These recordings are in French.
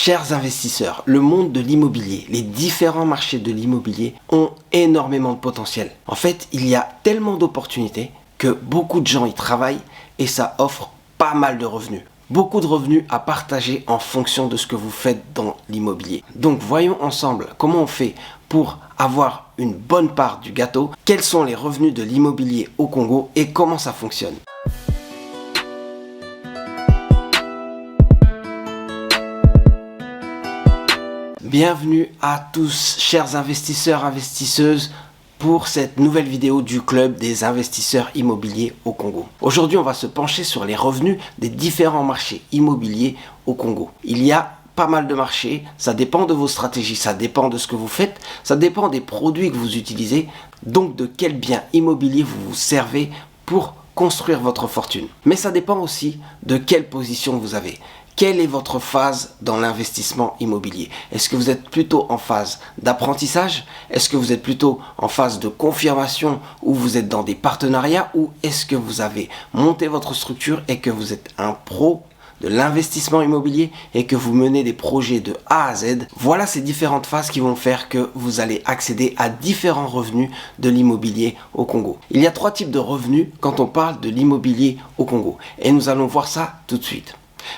Chers investisseurs, le monde de l'immobilier, les différents marchés de l'immobilier ont énormément de potentiel. En fait, il y a tellement d'opportunités que beaucoup de gens y travaillent et ça offre pas mal de revenus. Beaucoup de revenus à partager en fonction de ce que vous faites dans l'immobilier. Donc voyons ensemble comment on fait pour avoir une bonne part du gâteau, quels sont les revenus de l'immobilier au Congo et comment ça fonctionne. Bienvenue à tous, chers investisseurs, investisseuses, pour cette nouvelle vidéo du Club des investisseurs immobiliers au Congo. Aujourd'hui, on va se pencher sur les revenus des différents marchés immobiliers au Congo. Il y a pas mal de marchés, ça dépend de vos stratégies, ça dépend de ce que vous faites, ça dépend des produits que vous utilisez, donc de quel bien immobilier vous vous servez pour construire votre fortune. Mais ça dépend aussi de quelle position vous avez. Quelle est votre phase dans l'investissement immobilier? Est-ce que vous êtes plutôt en phase d'apprentissage? Est-ce que vous êtes plutôt en phase de confirmation où vous êtes dans des partenariats? Ou est-ce que vous avez monté votre structure et que vous êtes un pro de l'investissement immobilier et que vous menez des projets de A à Z? Voilà ces différentes phases qui vont faire que vous allez accéder à différents revenus de l'immobilier au Congo. Il y a 3 types de revenus quand on parle de l'immobilier au Congo et nous allons voir ça tout de suite.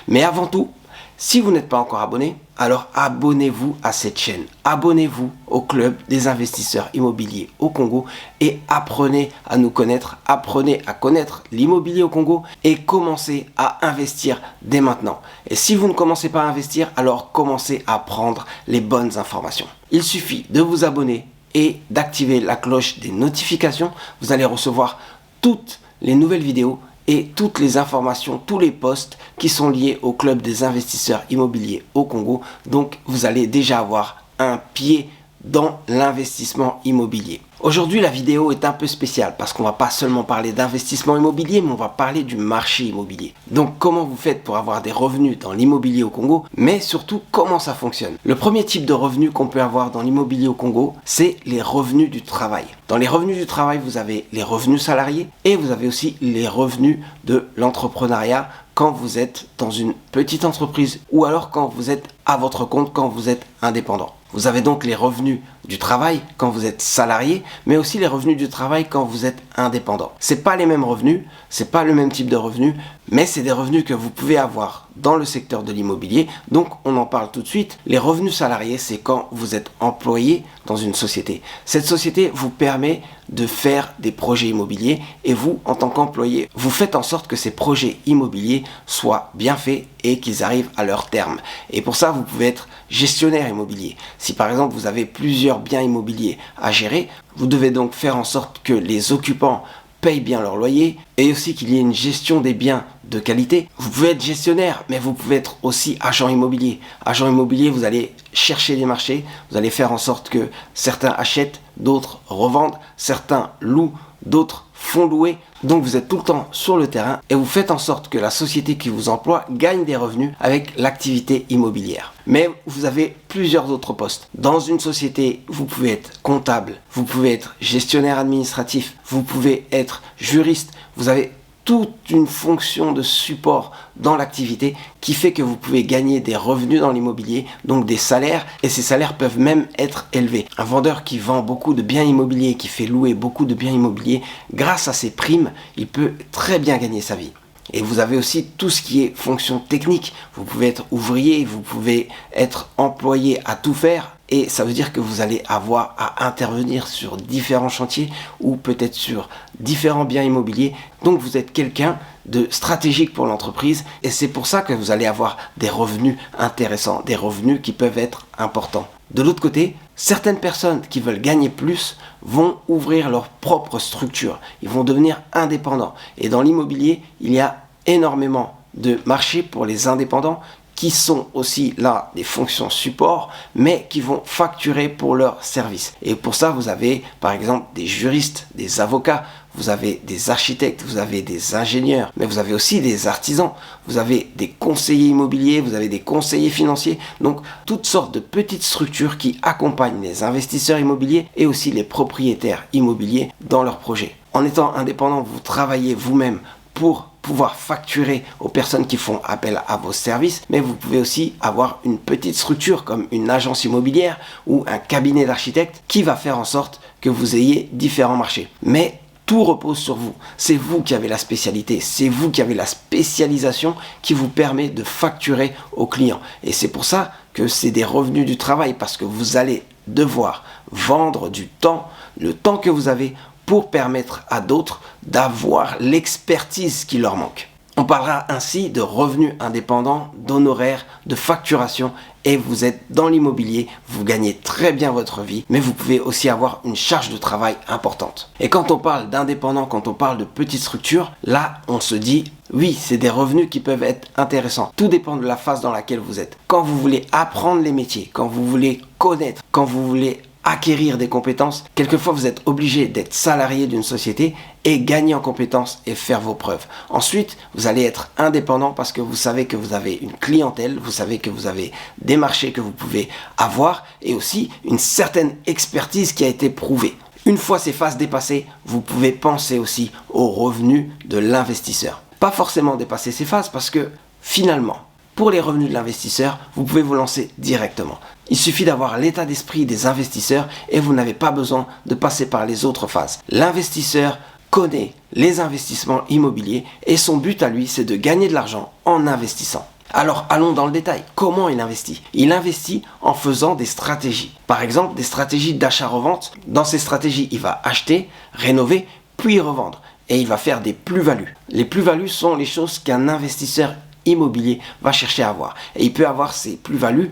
Mais avant tout, si vous n'êtes pas encore abonné, alors abonnez-vous à cette chaîne. Abonnez-vous au Club des investisseurs immobiliers au Congo et apprenez à nous connaître, apprenez à connaître l'immobilier au Congo et commencez à investir dès maintenant. Et si vous ne commencez pas à investir, alors commencez à prendre les bonnes informations. Il suffit de vous abonner et d'activer la cloche des notifications. Vous allez recevoir toutes les nouvelles vidéos et toutes les informations, tous les posts qui sont liés au Club des investisseurs immobiliers au Congo. Donc, vous allez déjà avoir un pied dans l'investissement immobilier. Aujourd'hui, la vidéo est un peu spéciale parce qu'on va pas seulement parler d'investissement immobilier, mais on va parler du marché immobilier. Donc, comment vous faites pour avoir des revenus dans l'immobilier au Congo, mais surtout, comment ça fonctionne. Le premier type de revenus qu'on peut avoir dans l'immobilier au Congo, c'est les revenus du travail. Dans les revenus du travail, vous avez les revenus salariés et vous avez aussi les revenus de l'entrepreneuriat quand vous êtes dans une petite entreprise ou alors quand vous êtes à votre compte, quand vous êtes indépendant. Vous avez donc les revenus du travail quand vous êtes salarié, mais aussi les revenus du travail quand vous êtes indépendant. C'est pas les mêmes revenus, c'est pas le même type de revenus, mais c'est des revenus que vous pouvez avoir dans le secteur de l'immobilier. Donc on en parle tout de suite. Les revenus salariés, c'est quand vous êtes employé dans une société. Cette société vous permet de faire des projets immobiliers et vous, en tant qu'employé, vous faites en sorte que ces projets immobiliers soient bien faits et qu'ils arrivent à leur terme. Et pour ça, vous pouvez être gestionnaire immobilier. Si par exemple vous avez plusieurs biens immobiliers à gérer, vous devez donc faire en sorte que les occupants payent bien leur loyer et aussi qu'il y ait une gestion des biens de qualité. Vous pouvez être gestionnaire, mais vous pouvez être aussi agent immobilier. Agent immobilier, vous allez chercher les marchés, vous allez faire en sorte que certains achètent, d'autres revendent, certains louent, d'autres font louer. Donc vous êtes tout le temps sur le terrain et vous faites en sorte que la société qui vous emploie gagne des revenus avec l'activité immobilière. Mais vous avez plusieurs autres postes. Dans une société, vous pouvez être comptable, vous pouvez être gestionnaire administratif, vous pouvez être juriste, vous avez toute une fonction de support dans l'activité qui fait que vous pouvez gagner des revenus dans l'immobilier, donc des salaires, et ces salaires peuvent même être élevés. Un vendeur qui vend beaucoup de biens immobiliers, qui fait louer beaucoup de biens immobiliers, grâce à ses primes, il peut très bien gagner sa vie. Et vous avez aussi tout ce qui est fonction technique. Vous pouvez être ouvrier, vous pouvez être employé à tout faire. Et ça veut dire que vous allez avoir à intervenir sur différents chantiers ou peut-être sur différents biens immobiliers. Donc vous êtes quelqu'un de stratégique pour l'entreprise et c'est pour ça que vous allez avoir des revenus intéressants, des revenus qui peuvent être importants. De l'autre côté, certaines personnes qui veulent gagner plus vont ouvrir leur propre structure. Ils vont devenir indépendants. Et dans l'immobilier, il y a énormément de marchés pour les indépendants qui sont aussi là des fonctions support, mais qui vont facturer pour leurs services. Et pour ça, vous avez par exemple des juristes, des avocats, vous avez des architectes, vous avez des ingénieurs, mais vous avez aussi des artisans, vous avez des conseillers immobiliers, vous avez des conseillers financiers, donc toutes sortes de petites structures qui accompagnent les investisseurs immobiliers et aussi les propriétaires immobiliers dans leurs projets. En étant indépendant, vous travaillez vous-même pour pouvoir facturer aux personnes qui font appel à vos services, mais vous pouvez aussi avoir une petite structure comme une agence immobilière ou un cabinet d'architecte qui va faire en sorte que vous ayez différents marchés. Mais tout repose sur vous. C'est vous qui avez la spécialité, c'est vous qui avez la spécialisation qui vous permet de facturer aux clients. Et c'est pour ça que c'est des revenus du travail, parce que vous allez devoir vendre du temps, le temps que vous avez pour permettre à d'autres d'avoir l'expertise qui leur manque. On parlera ainsi de revenus indépendants, d'honoraires, de facturation, et vous êtes dans l'immobilier, vous gagnez très bien votre vie, mais vous pouvez aussi avoir une charge de travail importante. Et quand on parle d'indépendant, quand on parle de petites structures, là on se dit oui, c'est des revenus qui peuvent être intéressants. Tout dépend de la phase dans laquelle vous êtes. Quand vous voulez apprendre les métiers, quand vous voulez connaître, quand vous voulez acquérir des compétences, quelquefois vous êtes obligé d'être salarié d'une société et gagner en compétences et faire vos preuves. Ensuite, vous allez être indépendant parce que vous savez que vous avez une clientèle, vous savez que vous avez des marchés que vous pouvez avoir et aussi une certaine expertise qui a été prouvée. Une fois ces phases dépassées, vous pouvez penser aussi aux revenus de l'investisseur. Pas forcément dépasser ces phases parce que finalement, pour les revenus de l'investisseur, vous pouvez vous lancer directement. Il suffit d'avoir l'état d'esprit des investisseurs et vous n'avez pas besoin de passer par les autres phases. L'investisseur connaît les investissements immobiliers et son but à lui, c'est de gagner de l'argent en investissant. Alors allons dans le détail. Comment il investit? Il investit en faisant des stratégies. Par exemple, des stratégies d'achat-revente. Dans ces stratégies, il va acheter, rénover, puis revendre. Et il va faire des plus-values. Les plus-values sont les choses qu'un investisseur immobilier va chercher à avoir. Et il peut avoir ces plus-values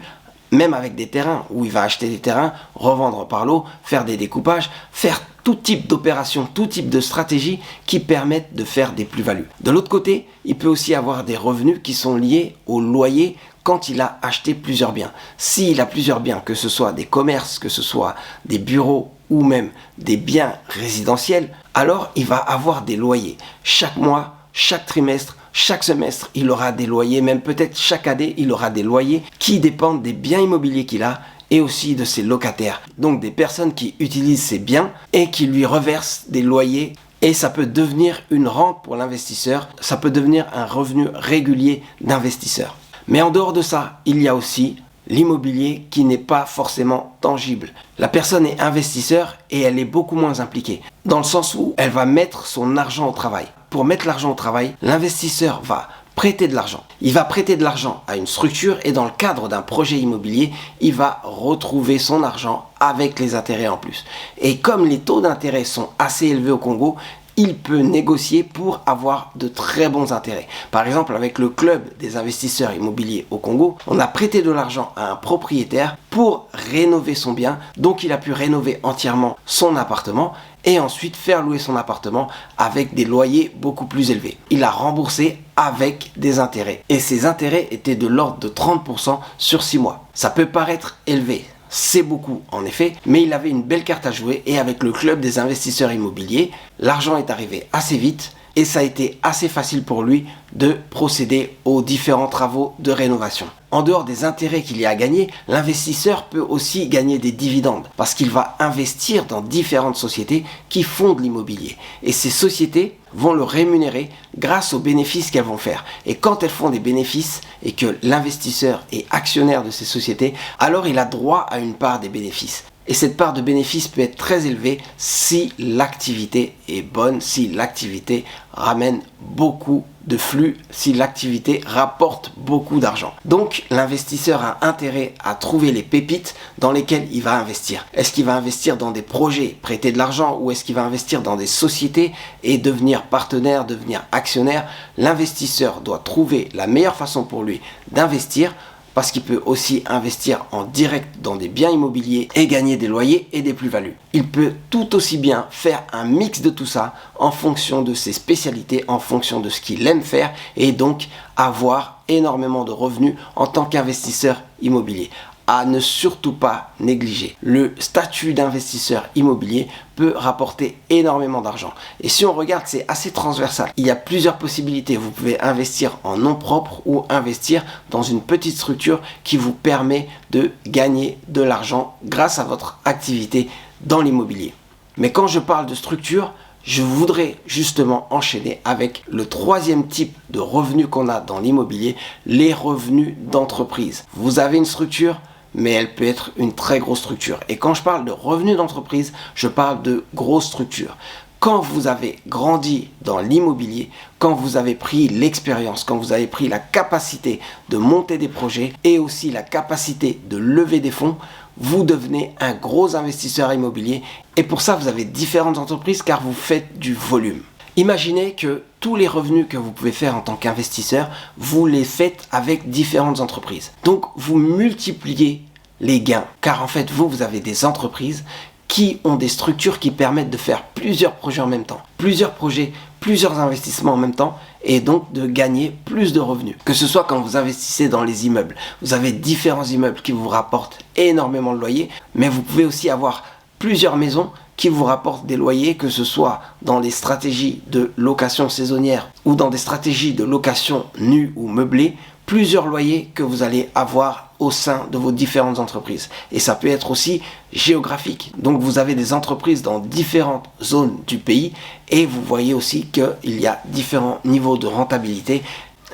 même avec des terrains, où il va acheter des terrains, revendre par lot, faire des découpages, faire tout type d'opérations, tout type de stratégies qui permettent de faire des plus-values. De l'autre côté, il peut aussi avoir des revenus qui sont liés au loyer quand il a acheté plusieurs biens. S'il a plusieurs biens, que ce soit des commerces, que ce soit des bureaux ou même des biens résidentiels, alors il va avoir des loyers. Chaque mois, chaque trimestre, chaque semestre, il aura des loyers, même peut-être chaque année, il aura des loyers qui dépendent des biens immobiliers qu'il a et aussi de ses locataires. Donc des personnes qui utilisent ces biens et qui lui reversent des loyers. Et ça peut devenir une rente pour l'investisseur, ça peut devenir un revenu régulier d'investisseur. Mais en dehors de ça, il y a aussi l'immobilier qui n'est pas forcément tangible. La personne est investisseur et elle est beaucoup moins impliquée, dans le sens où elle va mettre son argent au travail. Pour mettre l'argent au travail, l'investisseur va prêter de l'argent. Il va prêter de l'argent à une structure et dans le cadre d'un projet immobilier, il va retrouver son argent avec les intérêts en plus. Et comme les taux d'intérêt sont assez élevés au Congo, il peut négocier pour avoir de très bons intérêts. Par exemple, avec le club des investisseurs immobiliers au Congo, on a prêté de l'argent à un propriétaire pour rénover son bien. Donc, il a pu rénover entièrement son appartement et ensuite faire louer son appartement avec des loyers beaucoup plus élevés. Il a remboursé avec des intérêts. Et ces intérêts étaient de l'ordre de 30% sur 6 mois. Ça peut paraître élevé. C'est beaucoup en effet, mais il avait une belle carte à jouer et avec le club des investisseurs immobiliers, l'argent est arrivé assez vite et ça a été assez facile pour lui de procéder aux différents travaux de rénovation. En dehors des intérêts qu'il y a à gagner, l'investisseur peut aussi gagner des dividendes parce qu'il va investir dans différentes sociétés qui font de l'immobilier. Et ces sociétés vont le rémunérer grâce aux bénéfices qu'elles vont faire. Et quand elles font des bénéfices et que l'investisseur est actionnaire de ces sociétés, alors il a droit à une part des bénéfices. Et cette part de bénéfice peut être très élevée si l'activité est bonne, si l'activité ramène beaucoup de flux, si l'activité rapporte beaucoup d'argent. Donc l'investisseur a intérêt à trouver les pépites dans lesquelles il va investir. Est-ce qu'il va investir dans des projets, prêter de l'argent, ou est-ce qu'il va investir dans des sociétés et devenir partenaire, devenir actionnaire? L'investisseur doit trouver la meilleure façon pour lui d'investir, parce qu'il peut aussi investir en direct dans des biens immobiliers et gagner des loyers et des plus-values. Il peut tout aussi bien faire un mix de tout ça en fonction de ses spécialités, en fonction de ce qu'il aime faire et donc avoir énormément de revenus en tant qu'investisseur immobilier. À ne surtout pas négliger. Le statut d'investisseur immobilier peut rapporter énormément d'argent. Et si on regarde, c'est assez transversal. Il y a plusieurs possibilités. Vous pouvez investir en nom propre ou investir dans une petite structure qui vous permet de gagner de l'argent grâce à votre activité dans l'immobilier. Mais quand je parle de structure, je voudrais justement enchaîner avec le troisième type de revenus qu'on a dans l'immobilier, les revenus d'entreprise. Vous avez une structure, mais elle peut être une très grosse structure. Et quand je parle de revenus d'entreprise, je parle de grosses structures. Quand vous avez grandi dans l'immobilier, quand vous avez pris l'expérience, quand vous avez pris la capacité de monter des projets et aussi la capacité de lever des fonds, vous devenez un gros investisseur immobilier. Et pour ça, vous avez différentes entreprises car vous faites du volume. Imaginez que tous les revenus que vous pouvez faire en tant qu'investisseur, vous les faites avec différentes entreprises. Donc, vous multipliez les gains. Car en fait, vous avez des entreprises qui ont des structures qui permettent de faire plusieurs projets en même temps. Plusieurs projets, plusieurs investissements en même temps et donc de gagner plus de revenus. Que ce soit quand vous investissez dans les immeubles, vous avez différents immeubles qui vous rapportent énormément de loyers, mais vous pouvez aussi avoir plusieurs maisons qui vous rapportent des loyers, que ce soit dans des stratégies de location saisonnière ou dans des stratégies de location nue ou meublée, plusieurs loyers que vous allez avoir au sein de vos différentes entreprises. Et ça peut être aussi géographique. Donc vous avez des entreprises dans différentes zones du pays et vous voyez aussi qu'il y a différents niveaux de rentabilité.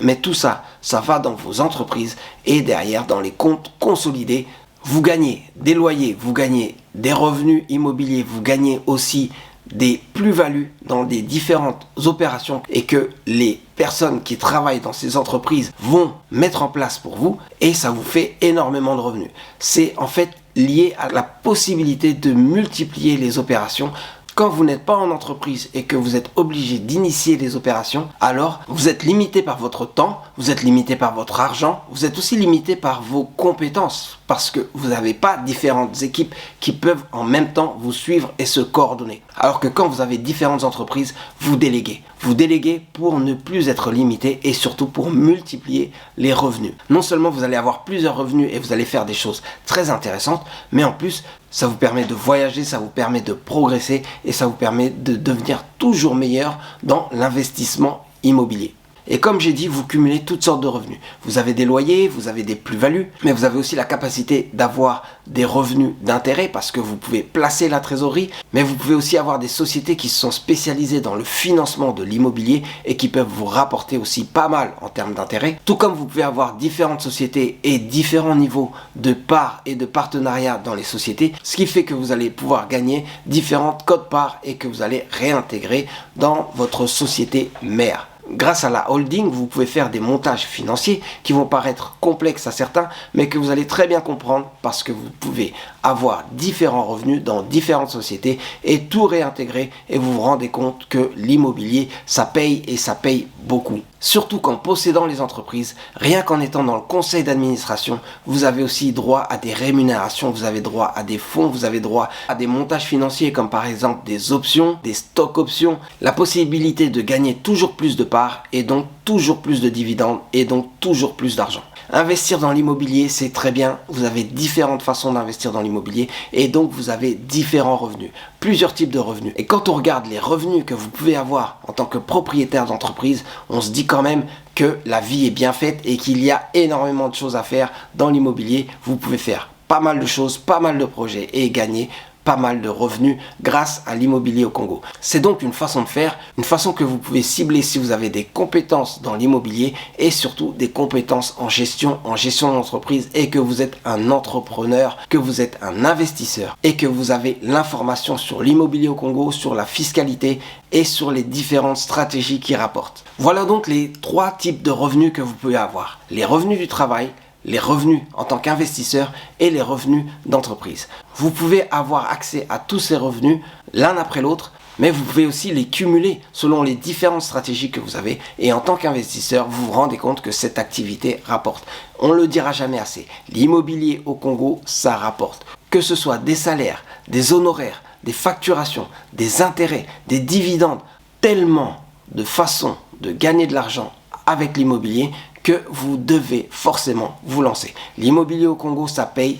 Mais tout ça, ça va dans vos entreprises et derrière dans les comptes consolidés. Vous gagnez des loyers, vous gagnez des revenus immobiliers, vous gagnez aussi des plus-values dans des différentes opérations et que les personnes qui travaillent dans ces entreprises vont mettre en place pour vous et ça vous fait énormément de revenus. C'est en fait lié à la possibilité de multiplier les opérations. Quand vous n'êtes pas en entreprise et que vous êtes obligé d'initier les opérations, alors vous êtes limité par votre temps, vous êtes limité par votre argent, vous êtes aussi limité par vos compétences parce que vous n'avez pas différentes équipes qui peuvent en même temps vous suivre et se coordonner. Alors que quand vous avez différentes entreprises, vous déléguez. Vous déléguez pour ne plus être limité et surtout pour multiplier les revenus. Non seulement vous allez avoir plusieurs revenus et vous allez faire des choses très intéressantes, mais en plus, ça vous permet de voyager, ça vous permet de progresser et ça vous permet de devenir toujours meilleur dans l'investissement immobilier. Et comme j'ai dit, vous cumulez toutes sortes de revenus. Vous avez des loyers, vous avez des plus-values, mais vous avez aussi la capacité d'avoir des revenus d'intérêt parce que vous pouvez placer la trésorerie, mais vous pouvez aussi avoir des sociétés qui sont spécialisées dans le financement de l'immobilier et qui peuvent vous rapporter aussi pas mal en termes d'intérêt. Tout comme vous pouvez avoir différentes sociétés et différents niveaux de parts et de partenariats dans les sociétés, ce qui fait que vous allez pouvoir gagner différentes quotes-parts et que vous allez réintégrer dans votre société mère. Grâce à la holding, vous pouvez faire des montages financiers qui vont paraître complexes à certains, mais que vous allez très bien comprendre parce que vous pouvez avoir différents revenus dans différentes sociétés et tout réintégrer et vous vous rendez compte que l'immobilier, ça paye et ça paye beaucoup. Surtout qu'en possédant les entreprises, rien qu'en étant dans le conseil d'administration, vous avez aussi droit à des rémunérations, vous avez droit à des fonds, vous avez droit à des montages financiers comme par exemple des options, des stock options, la possibilité de gagner toujours plus de parts et donc toujours plus de dividendes et donc toujours plus d'argent. Investir dans l'immobilier, c'est très bien. Vous avez différentes façons d'investir dans l'immobilier et donc vous avez différents revenus, plusieurs types de revenus. Et quand on regarde les revenus que vous pouvez avoir en tant que propriétaire d'entreprise, on se dit quand même que la vie est bien faite et qu'il y a énormément de choses à faire dans l'immobilier. Vous pouvez faire pas mal de choses, pas mal de projets et gagner pas mal de revenus grâce à l'immobilier au Congo. C'est donc une façon de faire, une façon que vous pouvez cibler si vous avez des compétences dans l'immobilier et surtout des compétences en gestion d'entreprise et que vous êtes un entrepreneur, que vous êtes un investisseur et que vous avez l'information sur l'immobilier au Congo, sur la fiscalité et sur les différentes stratégies qui rapportent. Voilà donc les 3 types de revenus que vous pouvez avoir. Les revenus du travail, les revenus en tant qu'investisseur et les revenus d'entreprise. Vous pouvez avoir accès à tous ces revenus l'un après l'autre, mais vous pouvez aussi les cumuler selon les différentes stratégies que vous avez et en tant qu'investisseur, vous vous rendez compte que cette activité rapporte. On ne le dira jamais assez, l'immobilier au Congo, ça rapporte. Que ce soit des salaires, des honoraires, des facturations, des intérêts, des dividendes, tellement de façons de gagner de l'argent avec l'immobilier que vous devez forcément vous lancer. L'immobilier au Congo, ça paye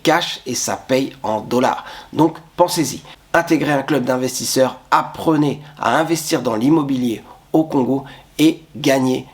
cash et ça paye en dollars. Donc pensez-y, intégrez un club d'investisseurs, apprenez à investir dans l'immobilier au Congo et gagnez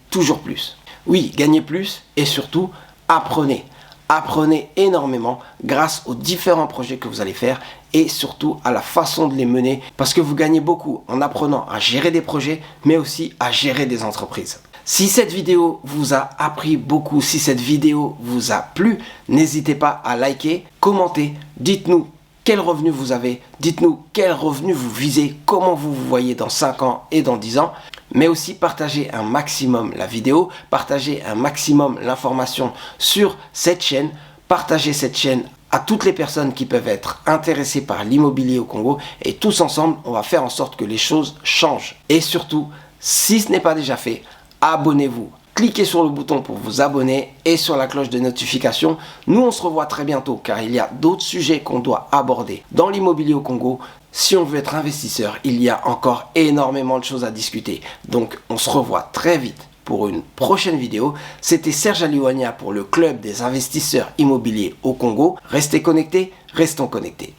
toujours plus. Oui, gagnez plus et surtout apprenez. Apprenez énormément grâce aux différents projets que vous allez faire et surtout à la façon de les mener parce que vous gagnez beaucoup en apprenant à gérer des projets mais aussi à gérer des entreprises. Si cette vidéo vous a appris beaucoup, si cette vidéo vous a plu, n'hésitez pas à liker, commenter, dites-nous quel revenu vous avez, dites-nous quel revenu vous visez, comment vous vous voyez dans 5 ans et dans 10 ans. Mais aussi partagez un maximum la vidéo, partagez un maximum l'information sur cette chaîne, partagez cette chaîne à toutes les personnes qui peuvent être intéressées par l'immobilier au Congo et tous ensemble, on va faire en sorte que les choses changent. Et surtout, si ce n'est pas déjà fait, abonnez-vous. Cliquez sur le bouton pour vous abonner et sur la cloche de notification. Nous, on se revoit très bientôt car il y a d'autres sujets qu'on doit aborder dans l'immobilier au Congo. Si on veut être investisseur, il y a encore énormément de choses à discuter. Donc, on se revoit très vite pour une prochaine vidéo. C'était Serge Aliouania pour le Club des investisseurs immobiliers au Congo. Restez connectés, restons connectés.